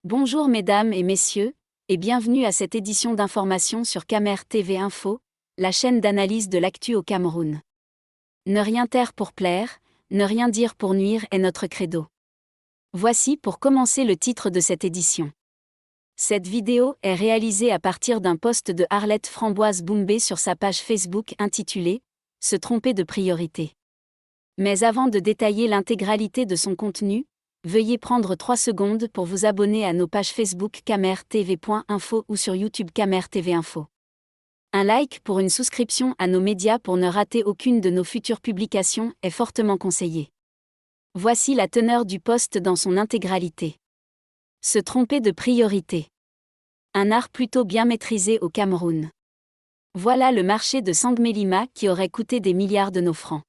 Bonjour mesdames et messieurs, et bienvenue à cette édition d'information sur Camer TV Info, la chaîne d'analyse de l'actu au Cameroun. Ne rien taire pour plaire, ne rien dire pour nuire est notre credo. Voici pour commencer le titre de cette édition. Cette vidéo est réalisée à partir d'un post de Arlette Framboise Boumbé sur sa page Facebook intitulée « Se tromper de priorité ». Mais avant de détailler l'intégralité de son contenu, veuillez prendre 3 secondes pour vous abonner à nos pages Facebook camertv.info ou sur YouTube Camer TV Info. Un like pour une souscription à nos médias pour ne rater aucune de nos futures publications est fortement conseillé. Voici la teneur du post dans son intégralité. Se tromper de priorité. Un art plutôt bien maîtrisé au Cameroun. Voilà le marché de Sangmelima qui aurait coûté des milliards de nos francs.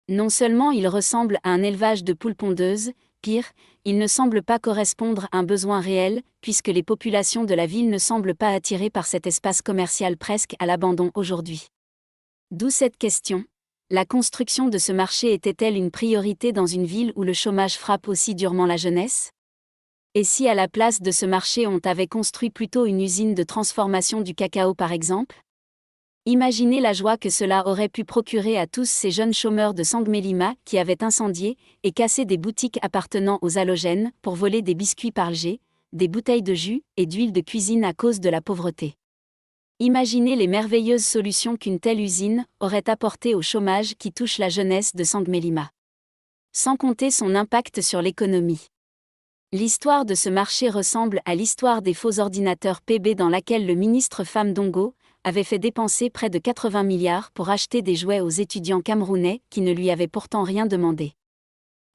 Non seulement il ressemble à un élevage de poules pondeuses, pire, il ne semble pas correspondre à un besoin réel, puisque les populations de la ville ne semblent pas attirées par cet espace commercial presque à l'abandon aujourd'hui. D'où cette question: la construction de ce marché était-elle une priorité dans une ville où le chômage frappe aussi durement la jeunesse? Et si à la place de ce marché on avait construit plutôt une usine de transformation du cacao par exemple? Imaginez la joie que cela aurait pu procurer à tous ces jeunes chômeurs de Sangmelima qui avaient incendié et cassé des boutiques appartenant aux halogènes pour voler des biscuits Parlger, des bouteilles de jus et d'huile de cuisine à cause de la pauvreté. Imaginez les merveilleuses solutions qu'une telle usine aurait apportées au chômage qui touche la jeunesse de Sangmelima. Sans compter son impact sur l'économie. L'histoire de ce marché ressemble à l'histoire des faux ordinateurs PB dans laquelle le ministre Pham Ndongo avait fait dépenser près de 80 milliards pour acheter des jouets aux étudiants camerounais qui ne lui avaient pourtant rien demandé.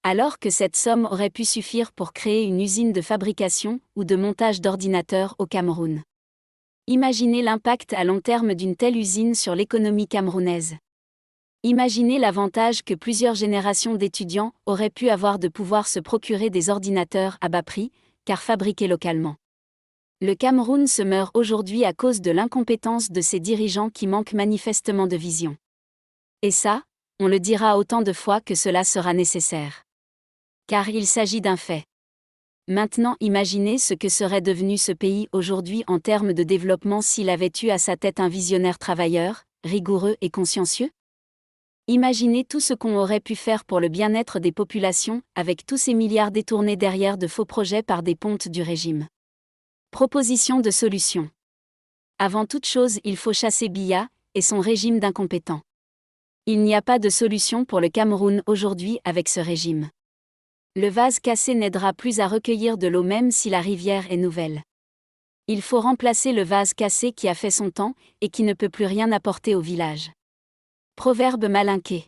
Alors que cette somme aurait pu suffire pour créer une usine de fabrication ou de montage d'ordinateurs au Cameroun. Imaginez l'impact à long terme d'une telle usine sur l'économie camerounaise. Imaginez l'avantage que plusieurs générations d'étudiants auraient pu avoir de pouvoir se procurer des ordinateurs à bas prix, car fabriqués localement. Le Cameroun se meurt aujourd'hui à cause de l'incompétence de ses dirigeants qui manquent manifestement de vision. Et ça, on le dira autant de fois que cela sera nécessaire. Car il s'agit d'un fait. Maintenant imaginez ce que serait devenu ce pays aujourd'hui en termes de développement s'il avait eu à sa tête un visionnaire travailleur, rigoureux et consciencieux. Imaginez tout ce qu'on aurait pu faire pour le bien-être des populations avec tous ces milliards détournés derrière de faux projets par des pontes du régime. Proposition de solution. Avant toute chose, il faut chasser Biya et son régime d'incompétents. Il n'y a pas de solution pour le Cameroun aujourd'hui avec ce régime. Le vase cassé n'aidera plus à recueillir de l'eau même si la rivière est nouvelle. Il faut remplacer le vase cassé qui a fait son temps et qui ne peut plus rien apporter au village. Proverbe malinqué.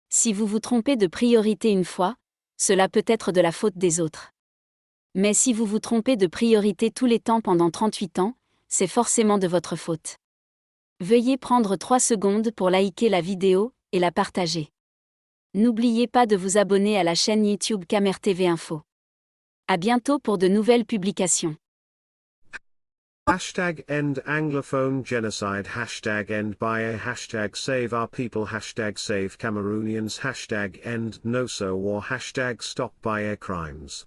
Si vous vous trompez de priorité une fois, cela peut être de la faute des autres. Mais si vous vous trompez de priorité tous les temps pendant 38 ans, c'est forcément de votre faute. Veuillez prendre 3 secondes pour liker la vidéo et la partager. N'oubliez pas de vous abonner à la chaîne YouTube Camer TV Info. À bientôt pour de nouvelles publications. End Anglophone genocide. End Baye. Save our people. Save Cameroonians. End No So War. Stop Baye crimes.